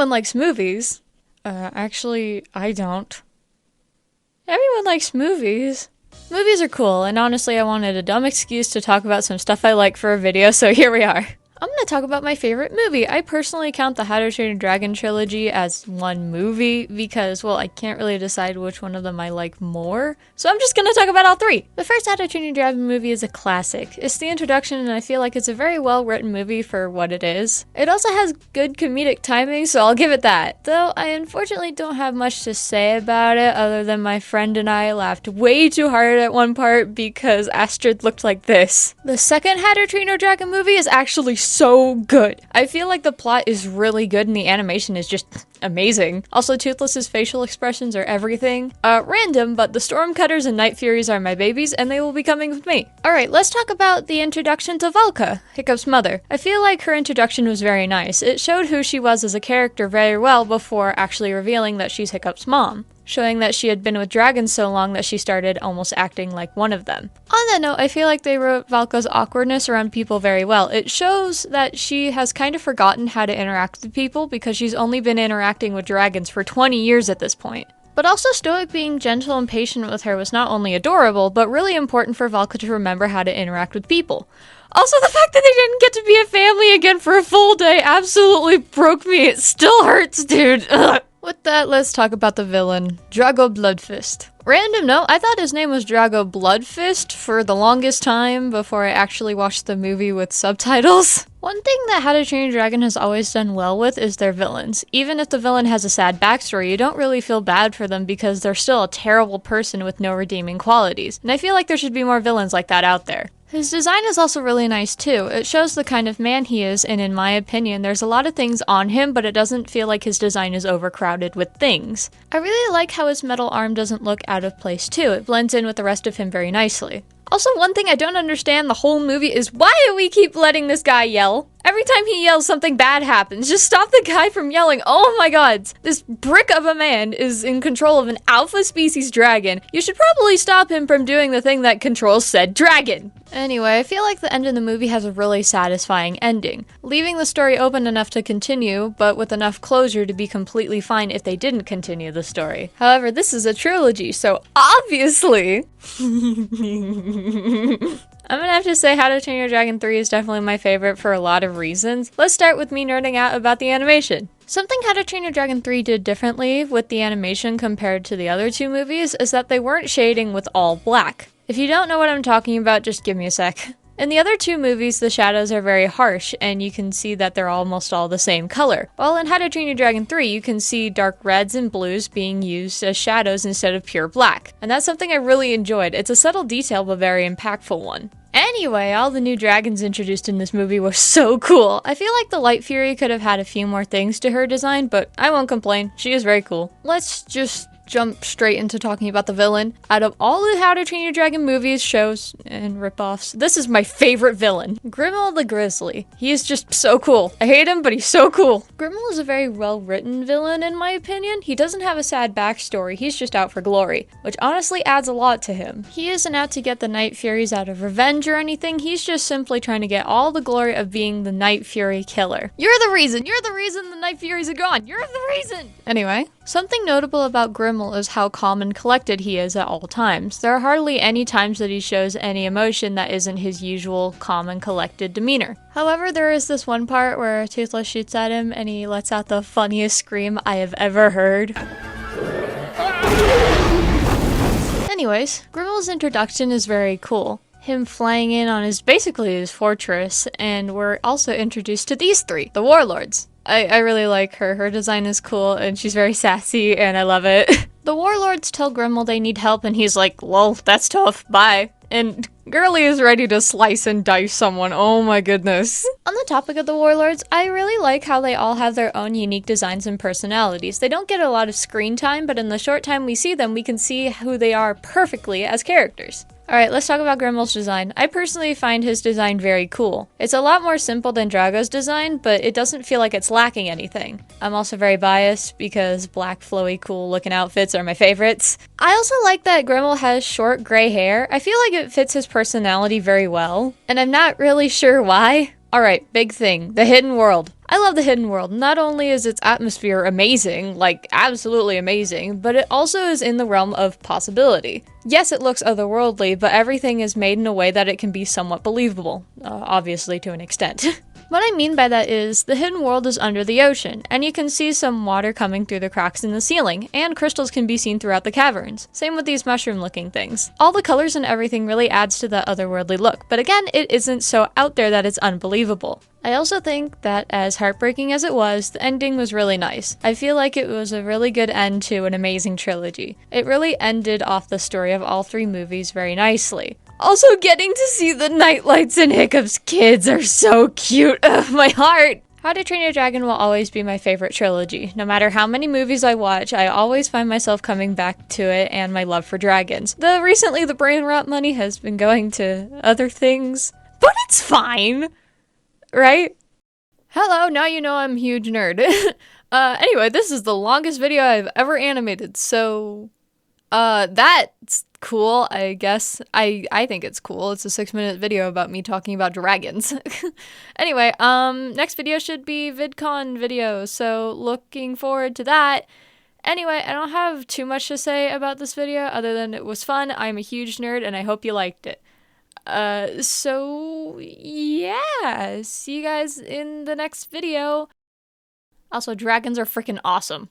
everyone likes movies. Actually, I don't. Everyone likes movies. Movies are cool, and honestly, I wanted a dumb excuse to talk about some stuff I like for a video, so here we are. I'm gonna talk about my favorite movie. I personally count the How to Train Your Dragon trilogy as one movie because, well, I can't really decide which one of them I like more, so I'm just gonna talk about all three. The first How to Train Your Dragon movie is a classic. It's the introduction, and I feel like it's a very well-written movie for what it is. It also has good comedic timing, so I'll give it that. Though I unfortunately don't have much to say about it other than my friend and I laughed way too hard at one part because Astrid looked like this. The second How to Train Your Dragon movie is actually so good. I feel like the plot is really good and the animation is just amazing. Also, Toothless's facial expressions are everything. Random, but the Stormcutters and Night Furies are my babies and they will be coming with me. Alright, let's talk about the introduction to Valka, Hiccup's mother. I feel like her introduction was very nice. It showed who she was as a character very well before actually revealing that she's Hiccup's mom, showing that she had been with dragons so long that she started almost acting like one of them. On that note, I feel like they wrote Valka's awkwardness around people very well. It shows that she has kind of forgotten how to interact with people because she's only been interacting with dragons for 20 years at this point. But also Stoic being gentle and patient with her was not only adorable, but really important for Valka to remember how to interact with people. Also, the fact that they didn't get to be a family again for a full day absolutely broke me. It still hurts, dude. Ugh. With that, let's talk about the villain, Drago Bloodfist. Random note, I thought his name was Drago Bloodfist for the longest time before I actually watched the movie with subtitles. One thing that How to Train Your Dragon has always done well with is their villains. Even if the villain has a sad backstory, you don't really feel bad for them because they're still a terrible person with no redeeming qualities. And I feel like there should be more villains like that out there. His design is also really nice too. It shows the kind of man he is, and in my opinion, there's a lot of things on him, but it doesn't feel like his design is overcrowded with things. I really like how his metal arm doesn't look out of place too. It blends in with the rest of him very nicely. Also, one thing I don't understand the whole movie is why do we keep letting this guy yell? Every time he yells, something bad happens. Just stop the guy from yelling. Oh my god. This brick of a man is in control of an alpha species dragon. You should probably stop him from doing the thing that controls said dragon. Anyway, I feel like the end of the movie has a really satisfying ending, leaving the story open enough to continue, but with enough closure to be completely fine if they didn't continue the story. However, this is a trilogy, so obviously... I'm gonna have to say How to Train Your Dragon 3 is definitely my favorite for a lot of reasons. Let's start with me nerding out about the animation. Something How to Train Your Dragon 3 did differently with the animation compared to the other two movies is that they weren't shading with all black. If you don't know what I'm talking about, just give me a sec. In the other two movies, the shadows are very harsh, and you can see that they're almost all the same color. While in How to Train Your Dragon 3, you can see dark reds and blues being used as shadows instead of pure black. And that's something I really enjoyed. It's a subtle detail, but very impactful one. Anyway, all the new dragons introduced in this movie were so cool. I feel like the Light Fury could have had a few more things to her design, but I won't complain. She is very cool. Let's just jump straight into talking about the villain. Out of all the How to Train Your Dragon movies, shows, and ripoffs, this is my favorite villain. Grimmel the Grizzly. He is just so cool. I hate him, but he's so cool. Grimmel is a very well-written villain in my opinion. He doesn't have a sad backstory, he's just out for glory, which honestly adds a lot to him. He isn't out to get the Night Furies out of revenge or anything, he's just simply trying to get all the glory of being the Night Fury killer. You're the reason the Night Furies are gone! You're the reason! Anyway, something notable about Grimmel is how calm and collected he is at all times. There are hardly any times that he shows any emotion that isn't his usual calm and collected demeanor. However, there is this one part where Toothless shoots at him and he lets out the funniest scream I have ever heard. Anyways, Grimmel's introduction is very cool. Him flying in on basically his fortress, and we're also introduced to these three, the Warlords. I really like her. Her design is cool, and she's very sassy, and I love it. The Warlords tell Grimmel they need help, and he's like, lol, that's tough, bye. And Girly is ready to slice and dice someone, oh my goodness. On the topic of the Warlords, I really like how they all have their own unique designs and personalities. They don't get a lot of screen time, but in the short time we see them, we can see who they are perfectly as characters. Alright, let's talk about Grimmel's design. I personally find his design very cool. It's a lot more simple than Drago's design, but it doesn't feel like it's lacking anything. I'm also very biased because black, flowy, cool looking outfits are my favorites. I also like that Grimmel has short gray hair. I feel like it fits his personality very well, and I'm not really sure why. Alright, big thing, the hidden world. I love the Hidden World. Not only is its atmosphere amazing, like absolutely amazing, but it also is in the realm of possibility. Yes, it looks otherworldly, but everything is made in a way that it can be somewhat believable, obviously to an extent. What I mean by that is, the hidden world is under the ocean, and you can see some water coming through the cracks in the ceiling, and crystals can be seen throughout the caverns. Same with these mushroom-looking things. All the colors and everything really adds to that otherworldly look, but again, it isn't so out there that it's unbelievable. I also think that, as heartbreaking as it was, the ending was really nice. I feel like it was a really good end to an amazing trilogy. It really ended off the story of all 3 movies very nicely. Also, getting to see the Nightlights and Hiccup's kids are so cute. Ugh, my heart! How to Train Your Dragon will always be my favorite trilogy. No matter how many movies I watch, I always find myself coming back to it and my love for dragons. Recently, the brain rot money has been going to other things, but it's fine, right? Hello, now you know I'm a huge nerd. Anyway, this is the longest video I've ever animated, so that's cool, I guess. I think it's cool. It's a 6-minute video about me talking about dragons. Anyway, next video should be VidCon video, so looking forward to that. Anyway, I don't have too much to say about this video other than it was fun. I'm a huge nerd and I hope you liked it. So yeah, see you guys in the next video. Also, dragons are freaking awesome.